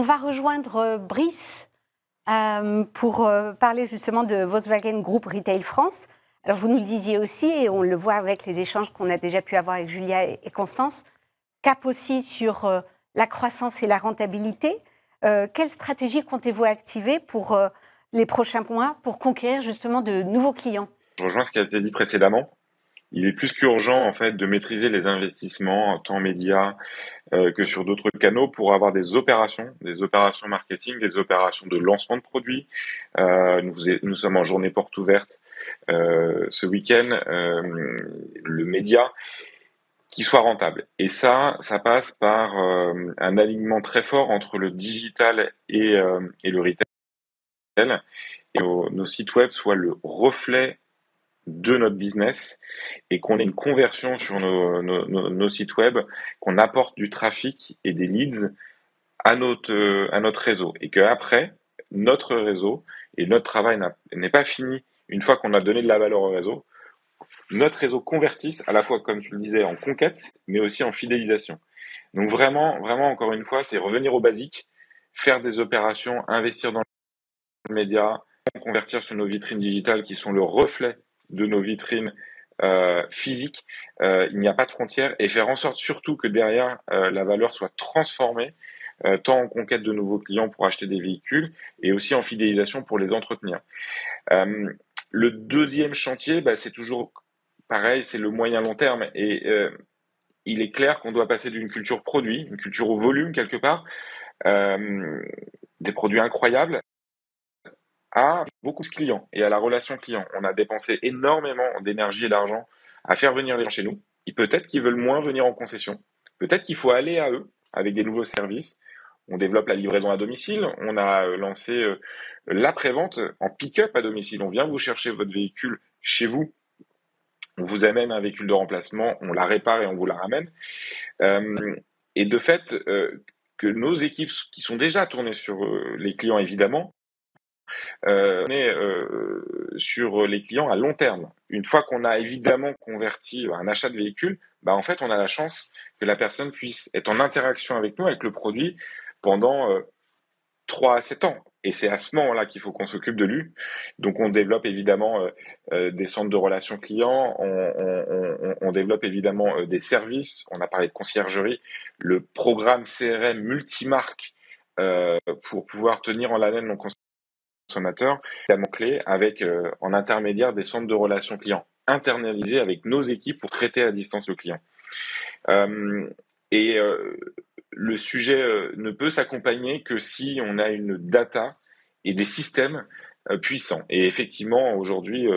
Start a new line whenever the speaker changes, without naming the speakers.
va rejoindre Brice pour parler justement de Volkswagen Group Retail France. Alors vous nous le disiez aussi, et on le voit avec les échanges qu'on a déjà pu avoir avec Julia et Constance, cap aussi sur la croissance et la rentabilité. Quelle stratégie comptez-vous activer pour les prochains mois pour conquérir justement de nouveaux clients?
Je rejoins ce qui a été dit précédemment. Il est plus qu'urgent en fait de maîtriser les investissements, tant médias que sur d'autres canaux, pour avoir des opérations marketing, des opérations de lancement de produits. Nous sommes en journée porte ouverte ce week-end. Le média qui soit rentable. Et ça passe par un alignement très fort entre le digital et le retail. Et nos sites web soient le reflet de notre business et qu'on ait une conversion sur nos sites web, qu'on apporte du trafic et des leads à notre réseau. Et qu'après, notre réseau et notre travail n'est pas fini une fois qu'on a donné de la valeur au réseau. Notre réseau convertisse à la fois, comme tu le disais, en conquête, mais aussi en fidélisation. Donc vraiment, vraiment, encore une fois, c'est revenir aux basiques, faire des opérations, investir dans le média, convertir sur nos vitrines digitales qui sont le reflet de nos vitrines physiques. Il n'y a pas de frontières et faire en sorte surtout que derrière la valeur soit transformée, tant en conquête de nouveaux clients pour acheter des véhicules et aussi en fidélisation pour les entretenir. Le deuxième chantier, c'est toujours pareil, c'est le moyen long terme et il est clair qu'on doit passer d'une culture produit, une culture au volume quelque part, des produits incroyables, à beaucoup de clients et à la relation client. On a dépensé énormément d'énergie et d'argent à faire venir les gens chez nous. Et peut-être qu'ils veulent moins venir en concession. Peut-être qu'il faut aller à eux avec des nouveaux services. On développe la livraison à domicile. On a lancé l'après-vente en pick-up à domicile. On vient vous chercher votre véhicule chez vous. On vous amène un véhicule de remplacement, on la répare et on vous la ramène. Et de fait, que nos équipes qui sont déjà tournées sur les clients évidemment, on est sur les clients à long terme. Une fois qu'on a évidemment converti un achat de véhicule, en fait, on a la chance que la personne puisse être en interaction avec nous, avec le produit, pendant 3 à 7 ans. Et c'est à ce moment-là qu'il faut qu'on s'occupe de lui. Donc, on développe évidemment des centres de relations clients, on développe évidemment des services, on a parlé de conciergerie, le programme CRM multimarque pour pouvoir tenir en haleine nos consommateurs, évidemment clé, avec en intermédiaire des centres de relations clients internalisés avec nos équipes pour traiter à distance le client. Et le sujet ne peut s'accompagner que si on a une data et des systèmes puissants. Et effectivement, aujourd'hui,